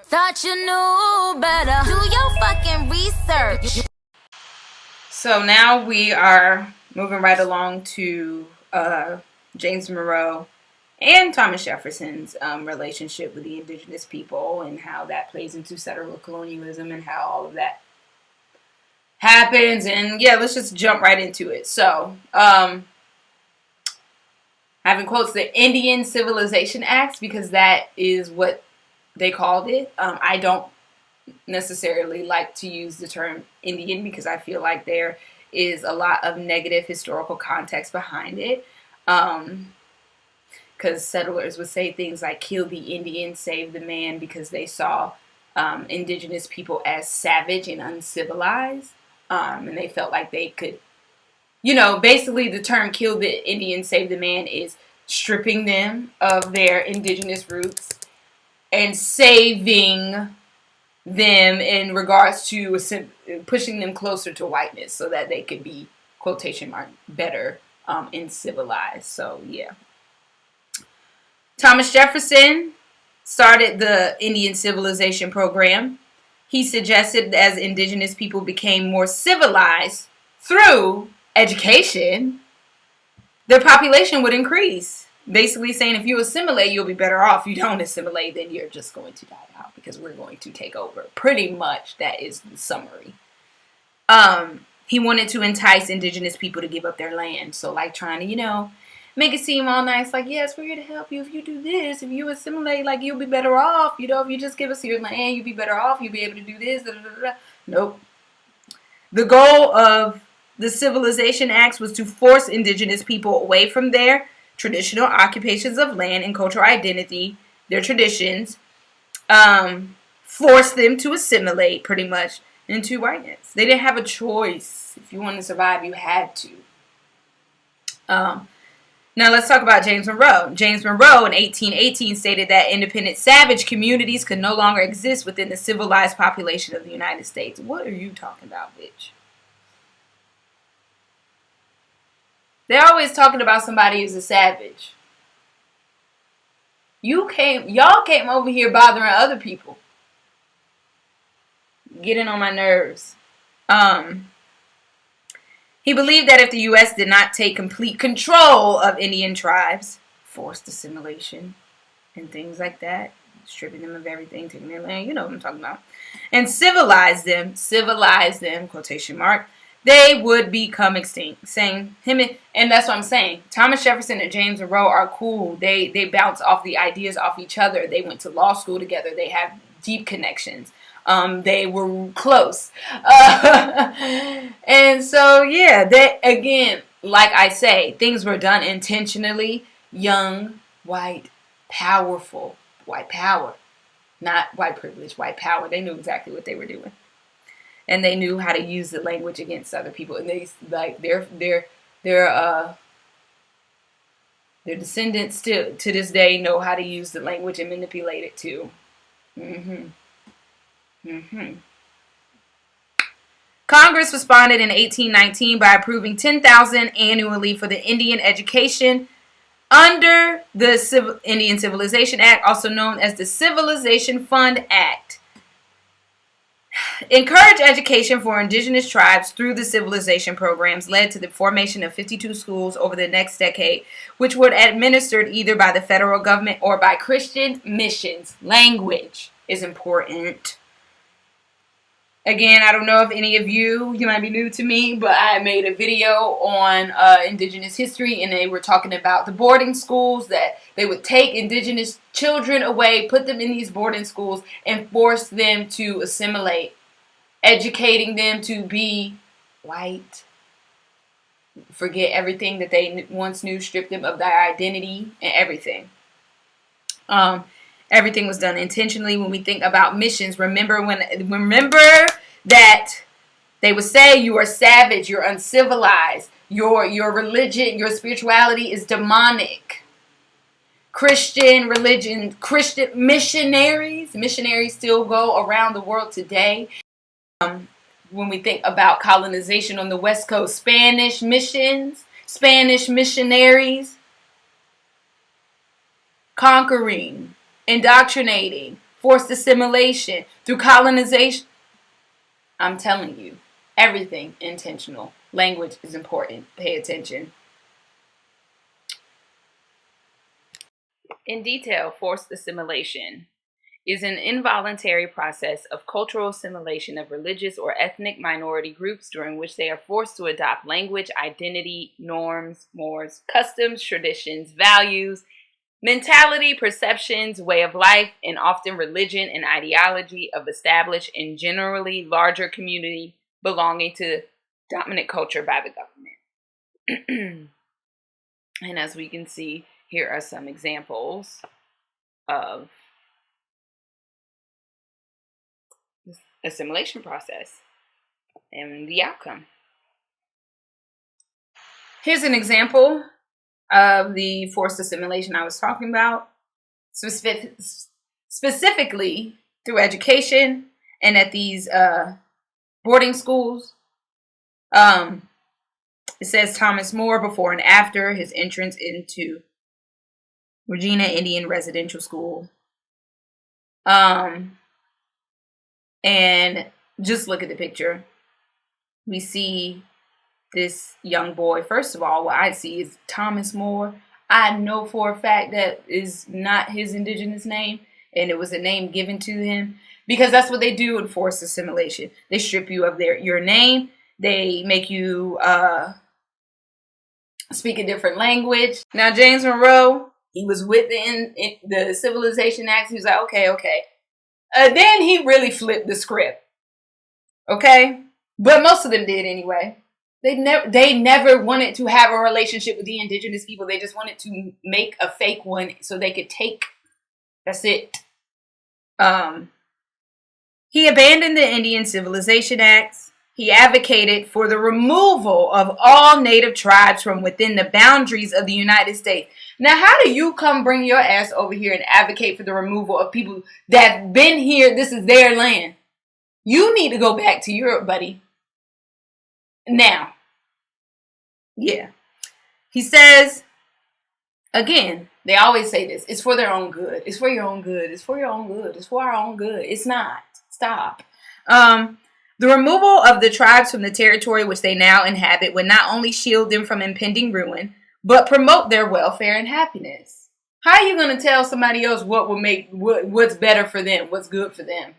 Thought you knew better. Do your fucking research. So now we are moving right along to James Monroe and Thomas Jefferson's relationship with the indigenous people and how that plays into settler colonialism and how all of that happens. And yeah, let's just jump right into it. So, having quotes the Indian Civilization Acts, because that is what they called it. I don't necessarily like to use the term Indian because I feel like there is a lot of negative historical context behind it. Because settlers would say things like kill the Indian, save the man, because they saw indigenous people as savage and uncivilized. And they felt like they could, basically the term kill the Indian, save the man is stripping them of their indigenous roots and saving them in regards to pushing them closer to whiteness so that they could be, quotation mark, better and civilized. So, yeah. Thomas Jefferson started the Indian Civilization Program. He suggested as indigenous people became more civilized through education, their population would increase. Basically saying if you assimilate, you'll be better off. If you don't assimilate, then you're just going to die out because we're going to take over. Pretty much that is the summary. He wanted to entice indigenous people to give up their land. So like trying to, make it seem all nice. Like, yes, we're here to help you. If you do this, if you assimilate, like you'll be better off. If you just give us your land, you'll be better off. You'll be able to do this. Da, da, da, da. Nope. The goal of the Civilization Acts was to force indigenous people away from their traditional occupations of land and cultural identity, their traditions, force them to assimilate pretty much into whiteness. They didn't have a choice. If you wanted to survive, you had to. Now let's talk about James Monroe. James Monroe in 1818 stated that independent savage communities could no longer exist within the civilized population of the United States. What are you talking about, bitch? They're always talking about somebody who's a savage. Y'all came over here bothering other people. Getting on my nerves. He believed that if the U.S. did not take complete control of Indian tribes, forced assimilation and things like that, stripping them of everything, taking their land, you know what I'm talking about, and civilize them, quotation mark, they would become extinct. Saying and that's what I'm saying. Thomas Jefferson and James Monroe are cool. They bounce off the ideas off each other. They went to law school together. They have deep connections. They were close. And so, yeah, they, again, like I say, things were done intentionally. Young, white, powerful, white power, not white privilege, white power. They knew exactly what they were doing. And they knew how to use the language against other people. And they, like, their descendants still, to this day, know how to use the language and manipulate it too. Congress responded in 1819 by approving $10,000 annually for the Indian education under the Indian Civilization Act, also known as the Civilization Fund Act. Encourage education for indigenous tribes through the civilization programs led to the formation of 52 schools over the next decade, which were administered either by the federal government or by Christian missions. Language is important. Again, I don't know if any of you might be new to me, but I made a video on indigenous history, and they were talking about the boarding schools, that they would take indigenous children away, put them in these boarding schools, and force them to assimilate, educating them to be white, forget everything that they once knew, strip them of their identity and everything. Everything was done intentionally. When we think about missions, remember that they would say you are savage, you're uncivilized, your religion, your spirituality is demonic. Christian religion, Christian missionaries still go around the world today. When we think about colonization on the West Coast, Spanish missionaries, conquering, indoctrinating, forced assimilation, through colonization. I'm telling you, everything intentional. Language is important. Pay attention. In detail, forced assimilation is an involuntary process of cultural assimilation of religious or ethnic minority groups during which they are forced to adopt language, identity, norms, mores, customs, traditions, values, mentality, perceptions, way of life, and often religion and ideology of established and generally larger community belonging to dominant culture by the government. And as we can see, here are some examples of this assimilation process and the outcome. Here's an example of the forced assimilation I was talking about, specifically through education and at these boarding schools. It says Thomas More before and after his entrance into Regina Indian Residential School. And just look at the picture. We see this young boy. First of all, what I see is Thomas More. I know for a fact that is not his indigenous name, and it was a name given to him because that's what they do in forced assimilation. They strip you of your name. They make you speak a different language. Now, James Monroe, he was within the Civilization Act. He was like, okay. Then he really flipped the script. Okay? But most of them did anyway. They never wanted to have a relationship with the indigenous people. They just wanted to make a fake one so they could take. That's it. He abandoned the Indian Civilization Acts. He advocated for the removal of all native tribes from within the boundaries of the United States. Now, how do you come bring your ass over here and advocate for the removal of people that've been here? This is their land. You need to go back to Europe, buddy. Now, yeah. He says, again, they always say this. It's for their own good. It's for your own good. It's for your own good. It's for our own good. It's not. Stop. The removal of the tribes from the territory which they now inhabit would not only shield them from impending ruin, but promote their welfare and happiness. How are you going to tell somebody else what will make what's better for them, what's good for them?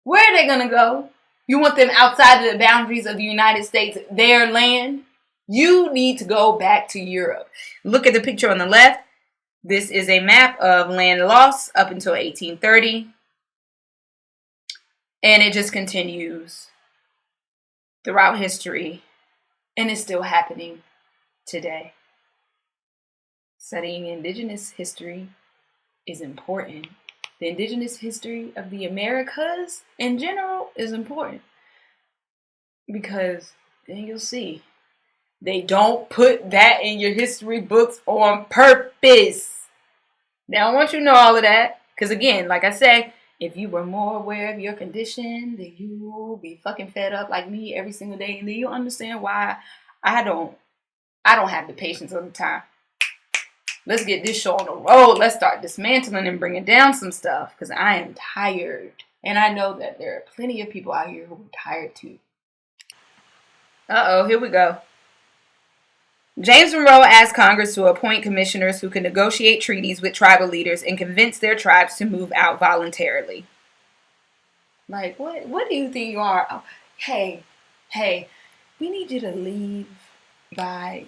Where are they going to go? You want them outside of the boundaries of the United States, their land? You need to go back to Europe. Look at the picture on the left. This is a map of land loss up until 1830. And it just continues throughout history. And it's still happening today. Studying indigenous history is important. The indigenous history of the Americas in general is important. Because then you'll see. They don't put that in your history books on purpose. They don't want you to know all of that. Because again, like I said, if you were more aware of your condition, then you will be fucking fed up like me every single day. And then you'll understand why I don't have the patience or the time. Let's get this show on the road. Let's start dismantling and bringing down some stuff. Because I am tired. And I know that there are plenty of people out here who are tired too. Uh-oh, here we go. James Monroe asked Congress to appoint commissioners who could negotiate treaties with tribal leaders and convince their tribes to move out voluntarily. Like, what do you think you are? Oh, hey, we need you to leave by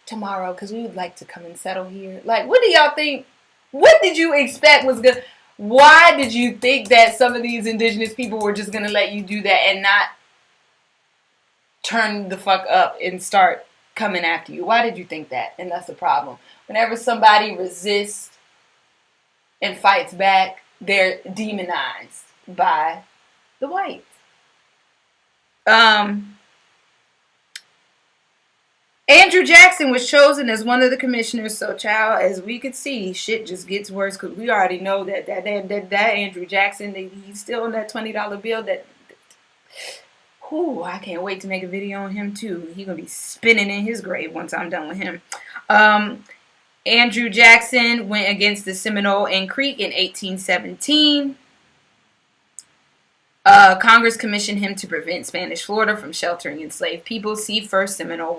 tomorrow because we would like to come and settle here. Like, what do y'all think? What did you expect was good? Why did you think that some of these indigenous people were just going to let you do that and not turn the fuck up and start coming after you? Why did you think that? And that's the problem. Whenever somebody resists and fights back, they're demonized by the whites. Andrew Jackson was chosen as one of the commissioners. So, child, as we could see, shit just gets worse because we already know that Andrew Jackson, he's still on that $20 bill. I can't wait to make a video on him too. He's gonna be spinning in his grave once I'm done with him. Andrew Jackson went against the Seminole and Creek in 1817. Congress commissioned him to prevent Spanish Florida from sheltering enslaved people. See First Seminole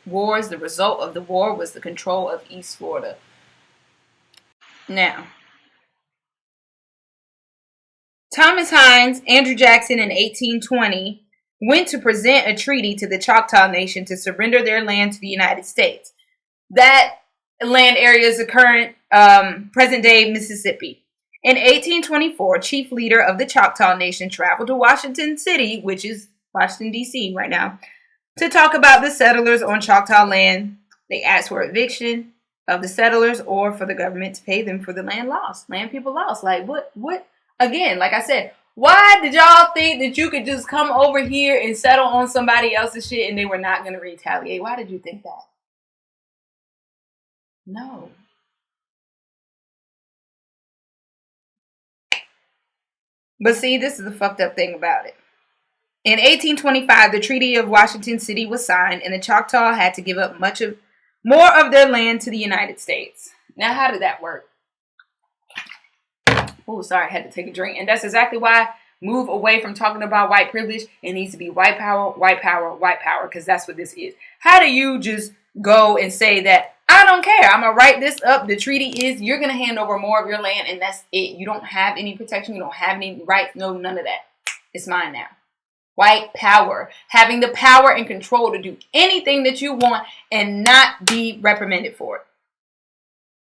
Wars. The result of the war was the control of East Florida. Now, Thomas Hines, Andrew Jackson in 1820 went to present a treaty to the Choctaw Nation to surrender their land to the United States. That land area is the current present-day Mississippi. In 1824, chief leader of the Choctaw Nation traveled to Washington City, which is Washington, D.C. right now, to talk about the settlers on Choctaw land. They asked for eviction of the settlers or for the government to pay them for the land people lost. Like, what? Again, like I said, why did y'all think that you could just come over here and settle on somebody else's shit and they were not going to retaliate? Why did you think that? No. But see, this is the fucked up thing about it. In 1825, the Treaty of Washington City was signed, and the Choctaw had to give up more of their land to the United States. Now, how did that work? Oh, sorry, I had to take a drink. And that's exactly why move away from talking about white privilege. It needs to be white power, white power, white power, because that's what this is. How do you just go and say that, I don't care, I'm going to write this up. The treaty is you're going to hand over more of your land, and that's it. You don't have any protection. You don't have any rights. No, none of that. It's mine now. White power. Having the power and control to do anything that you want and not be reprimanded for it.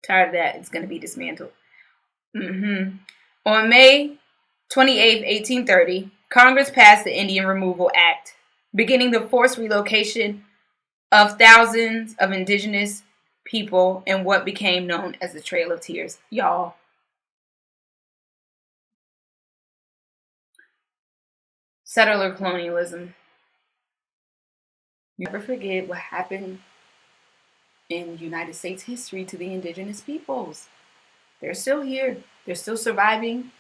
Tired of that. It's going to be dismantled. On May 28, 1830, Congress passed the Indian Removal Act, beginning the forced relocation of thousands of indigenous people in what became known as the Trail of Tears. Y'all. Settler colonialism. Never forget what happened in United States history to the indigenous peoples. They're still here. They're still surviving.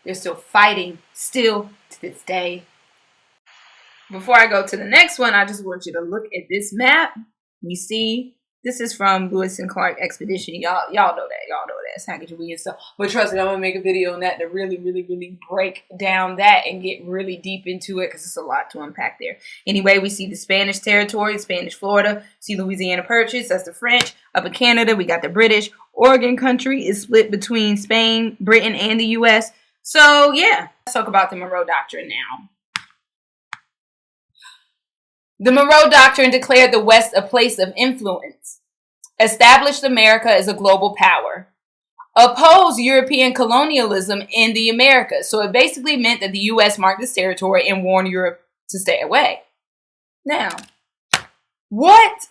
They're still fighting, still to this day. Before I go to the next one, I just want you to look at this map. You see, this is from Lewis and Clark Expedition. Y'all know that. Y'all know that. Sacagawea and stuff. But trust me, I'm going to make a video on that to really, really, really break down that and get really deep into it because it's a lot to unpack there. Anyway, we see the Spanish territory, Spanish Florida. See Louisiana Purchase. That's the French. Up in Canada, we got the British. Oregon country is split between Spain, Britain, and the U.S. So, yeah. Let's talk about the Monroe Doctrine now. The Monroe Doctrine declared the West a place of influence, established America as a global power, opposed European colonialism in the Americas. So it basically meant that the U.S. marked this territory and warned Europe to stay away. Now, what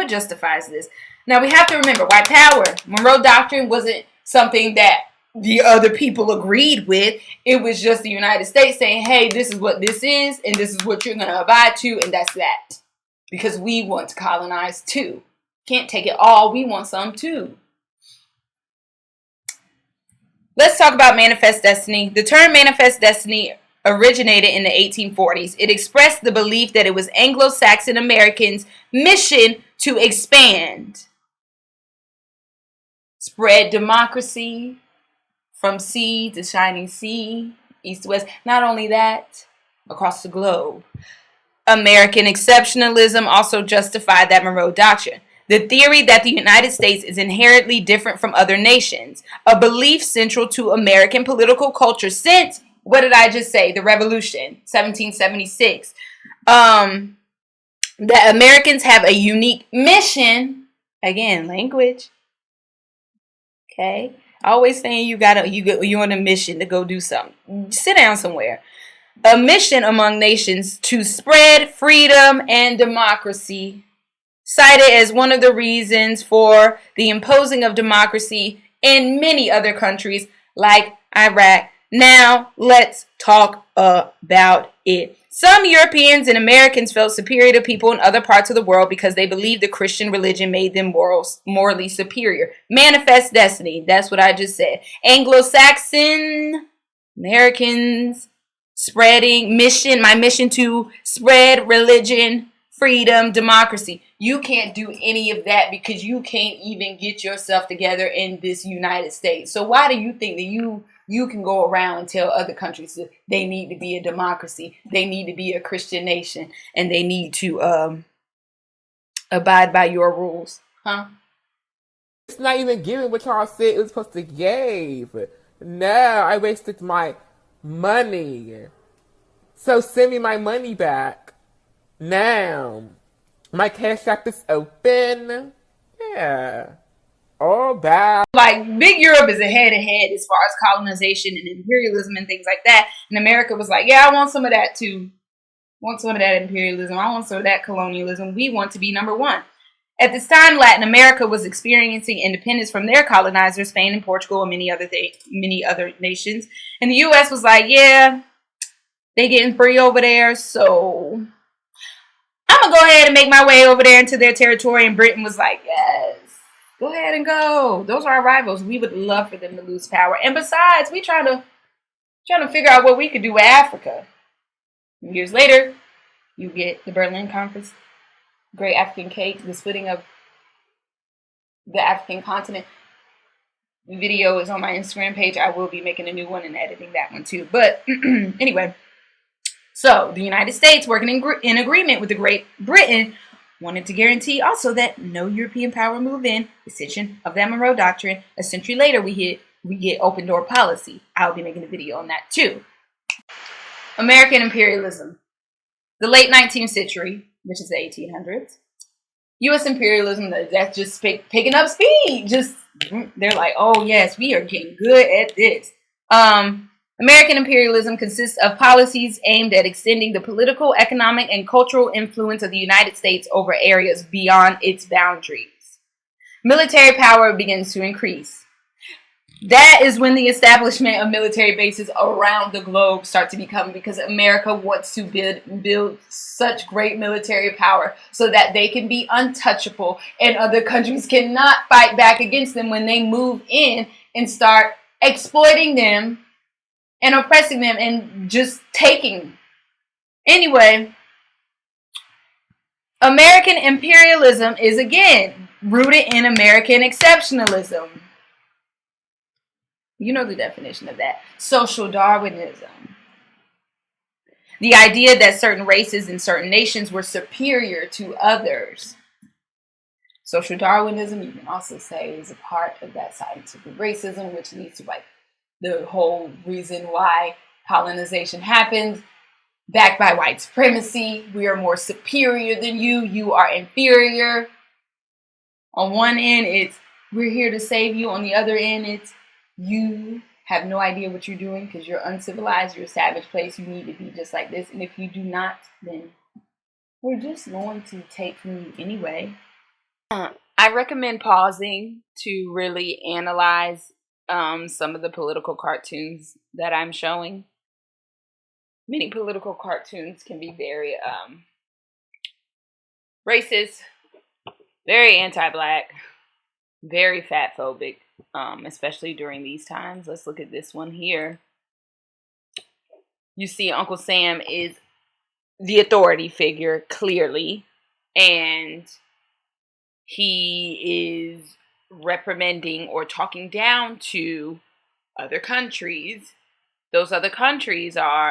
justifies this? Now, we have to remember, white power. Monroe Doctrine wasn't something that the other people agreed with. It was just the United States saying, hey, this is what this is, and this is what you're going to abide to, and that's that. Because we want to colonize too. Can't take it all. We want some too. Let's talk about manifest destiny. The term manifest destiny originated in the 1840s. It expressed the belief that it was Anglo-Saxon Americans' mission to expand, spread democracy from sea to shining sea, east to west. Not only that, across the globe. American exceptionalism also justified that Monroe Doctrine. The theory that the United States is inherently different from other nations, a belief central to American political culture since, what did I just say, the Revolution, 1776. That Americans have a unique mission, again, language, okay? Always saying you're on a mission to go do something. Sit down somewhere. A mission among nations to spread freedom and democracy, cited as one of the reasons for the imposing of democracy in many other countries like Iraq. Now, let's talk about it. Some Europeans and Americans felt superior to people in other parts of the world because they believed the Christian religion made them morally superior. Manifest destiny. That's what I just said. Anglo-Saxon Americans spreading mission. My mission to spread religion freedom, democracy. You can't do any of that because you can't even get yourself together in this United States. So why do you think that you can go around and tell other countries that they need to be a democracy, they need to be a Christian nation, and they need to abide by your rules? Huh? It's not even giving what y'all said it was supposed to give. No, I wasted my money. So send me my money back. Now. My cash app is open. Yeah. All bad. Like, Big Europe is ahead as far as colonization and imperialism and things like that. And America was like, yeah, I want some of that too. I want some of that imperialism. I want some of that colonialism. We want to be number one. At this time, Latin America was experiencing independence from their colonizers, Spain and Portugal and many other nations. And the U.S. was like, yeah, they getting free over there, so I'm going to go ahead and make my way over there into their territory. And Britain was like, yes, go ahead and go. Those are our rivals. We would love for them to lose power. And besides, we trying to figure out what we could do with Africa. Years later, you get the Berlin Conference, Great African Cake, the splitting of the African continent. The video is on my Instagram page. I will be making a new one and editing that one too. But anyway, so the United States, working in agreement with the Great Britain, wanted to guarantee also that no European power move in, extension of that Monroe Doctrine. A century later, we get open door policy. I'll be making a video on that too. American imperialism. The late 19th century, which is the 1800s. U.S. imperialism, that's just picking up speed. They're like, oh yes, we are getting good at this. American imperialism consists of policies aimed at extending the political, economic, and cultural influence of the United States over areas beyond its boundaries. Military power begins to increase. That is when the establishment of military bases around the globe start to become, because America wants to build such great military power so that they can be untouchable and other countries cannot fight back against them when they move in and start exploiting them and oppressing them and just taking. Anyway, American imperialism is again rooted in American exceptionalism. You know the definition of that. Social Darwinism. The idea that certain races and certain nations were superior to others. Social Darwinism, you can also say, is a part of that scientific racism, which leads to like the whole reason why colonization happens. Backed by white supremacy. We are more superior than you. You are inferior. On one end, it's we're here to save you. On the other end, it's you have no idea what you're doing because you're uncivilized, you're a savage place, you need to be just like this. And if you do not, then we're just going to take from you anyway. I recommend pausing to really analyze some of the political cartoons that I'm showing. Many political cartoons can be very racist, very anti-black, very fat-phobic. Especially during these times. Let's look at this one here. You see Uncle Sam is the authority figure, clearly, and he is reprimanding or talking down to other countries. Those other countries are,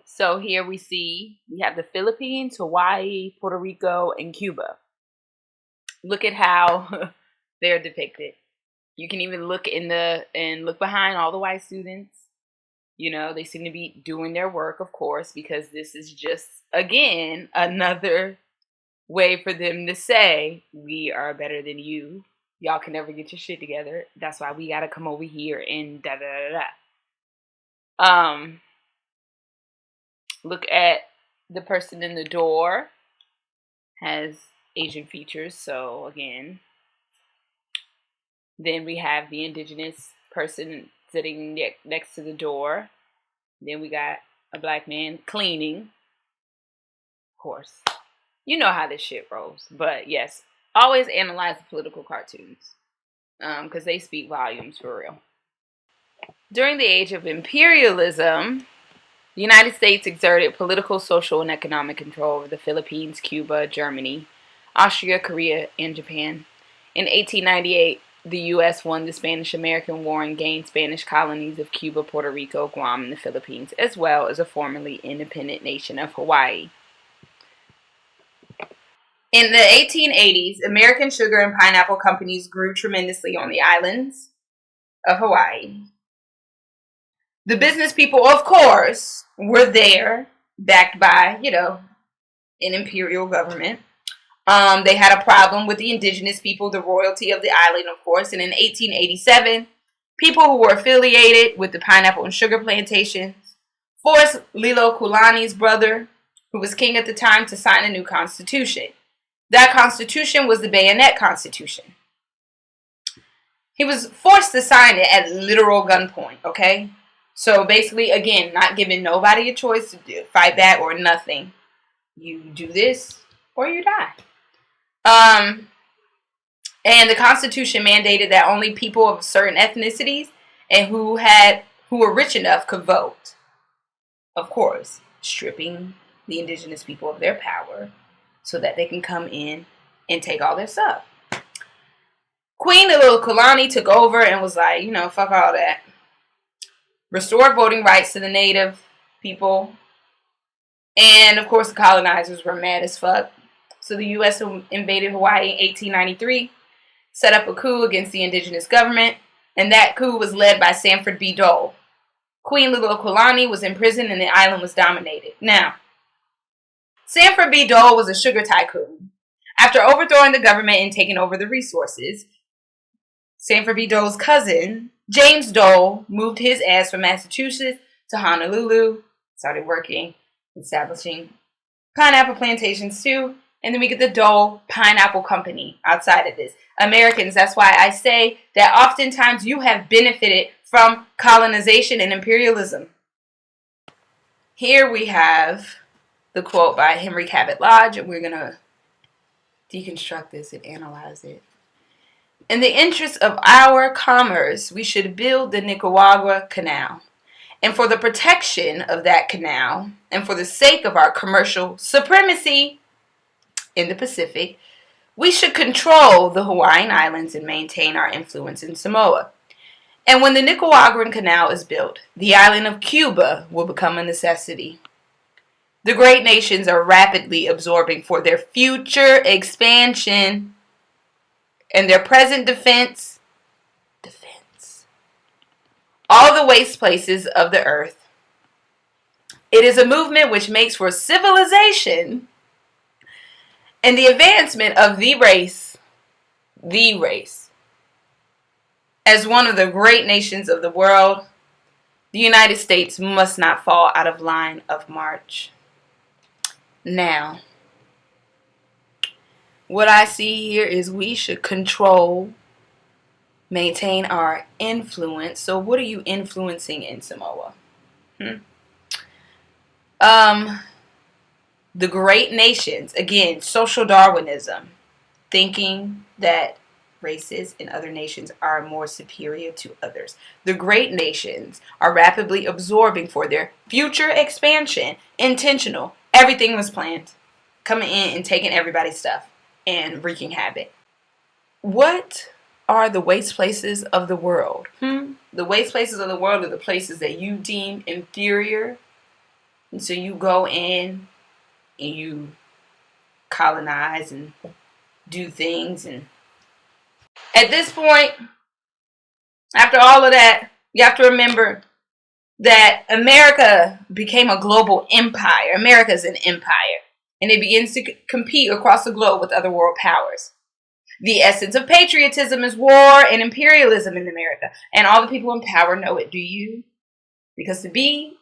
so here we have the Philippines, Hawaii, Puerto Rico, and Cuba. Look at how they're depicted. You can even look look behind all the white students. You know, they seem to be doing their work, of course, because this is just, again, another way for them to say, we are better than you. Y'all can never get your shit together. That's why we got to come over here and da-da-da-da. Look at the person in the door. Has Asian features, so again. Then we have the indigenous person sitting next to the door. Then we got a black man cleaning. Of course. You know how this shit rolls. But yes, always analyze the political cartoons. Because they speak volumes for real. During the age of imperialism, The United States exerted political, social, and economic control over the Philippines, Cuba, Germany, Austria, Korea, and Japan. In 1898, the U.S. won the Spanish-American War and gained Spanish colonies of Cuba, Puerto Rico, Guam, and the Philippines, as well as a formerly independent nation of Hawaii. In the 1880s, American sugar and pineapple companies grew tremendously on the islands of Hawaii. The business people, of course, were there, backed by, an imperial government. They had a problem with the indigenous people, the royalty of the island, of course. And in 1887, people who were affiliated with the pineapple and sugar plantations forced Lilo Kulani's brother, who was king at the time, to sign a new constitution. That constitution was the Bayonet Constitution. He was forced to sign it at literal gunpoint, okay? So basically, again, not giving nobody a choice to fight back or nothing. You do this or you die. And the Constitution mandated that only people of certain ethnicities and who were rich enough could vote. Of course, stripping the indigenous people of their power so that they can come in and take all their stuff. Queen Liliuokalani took over and was like, fuck all that. Restored voting rights to the native people. And, of course, the colonizers were mad as fuck. So the U.S. invaded Hawaii in 1893, set up a coup against the indigenous government, and that coup was led by Sanford B. Dole. Queen Liliuokalani was imprisoned and the island was dominated. Now, Sanford B. Dole was a sugar tycoon. After overthrowing the government and taking over the resources, Sanford B. Dole's cousin, James Dole, moved his ass from Massachusetts to Honolulu, started working, establishing pineapple plantations too, and then we get the Dole Pineapple Company outside of this. Americans, that's why I say that oftentimes you have benefited from colonization and imperialism. Here we have the quote by Henry Cabot Lodge, and we're going to deconstruct this and analyze it. In the interest of our commerce, we should build the Nicaragua Canal. And for the protection of that canal, and for the sake of our commercial supremacy in the Pacific, we should control the Hawaiian Islands and maintain our influence in Samoa. And when the Nicaraguan Canal is built, the island of Cuba will become a necessity. The great nations are rapidly absorbing for their future expansion and their present defense all the waste places of the earth. It is a movement which makes for civilization and the advancement of the race, as one of the great nations of the world. The United States must not fall out of line of march. Now, what I see here is we should control, maintain our influence. So what are you influencing in Samoa? The great nations, again, social Darwinism, thinking that races in other nations are more superior to others. The great nations are rapidly absorbing for their future expansion, intentional. Everything was planned. Coming in and taking everybody's stuff and wreaking havoc. What are the waste places of the world? The waste places of the world are the places that you deem inferior. And so you go in and you colonize and do things. And at this point, after all of that, you have to remember that America became a global empire. America is an empire. And it begins to compete across the globe with other world powers. The essence of patriotism is war and imperialism in America. And all the people in power know it. Do you? Because to be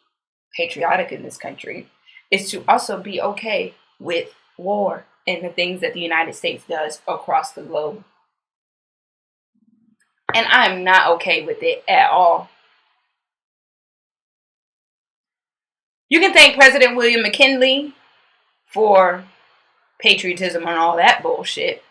patriotic in this country is to also be okay with war and the things that the United States does across the globe. And I'm not okay with it at all. You can thank President William McKinley for patriotism and all that bullshit.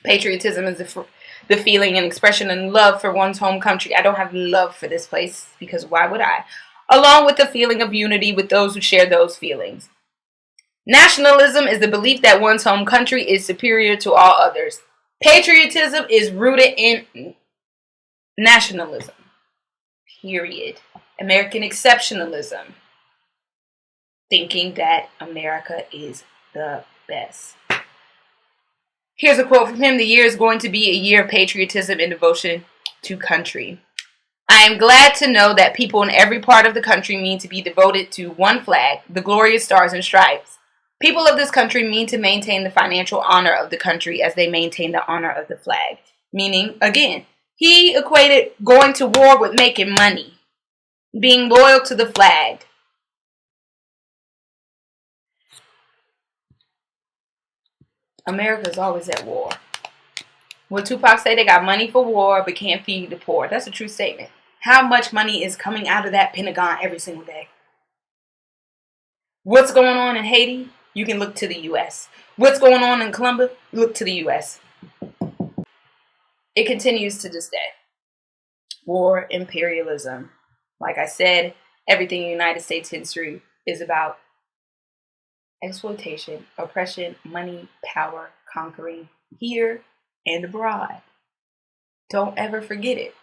Patriotism is the feeling and expression and love for one's home country. I don't have love for this place because why would I? along with the feeling of unity with those who share those feelings. Nationalism is the belief that one's home country is superior to all others. Patriotism is rooted in nationalism. Period. American exceptionalism. Thinking that America is the best. Here's a quote from him. The year is going to be a year of patriotism and devotion to country. I am glad to know that people in every part of the country mean to be devoted to one flag, the glorious stars and stripes. People of this country mean to maintain the financial honor of the country as they maintain the honor of the flag. Meaning, again, he equated going to war with making money, being loyal to the flag. America is always at war. What Tupac say, they got money for war but can't feed the poor. That's a true statement. How much money is coming out of that Pentagon every single day? What's going on in Haiti? You can look to the U.S. What's going on in Colombia? Look to the U.S. It continues to this day. War, imperialism. Like I said, everything in United States history is about exploitation, oppression, money, power, conquering here and abroad. Don't ever forget it.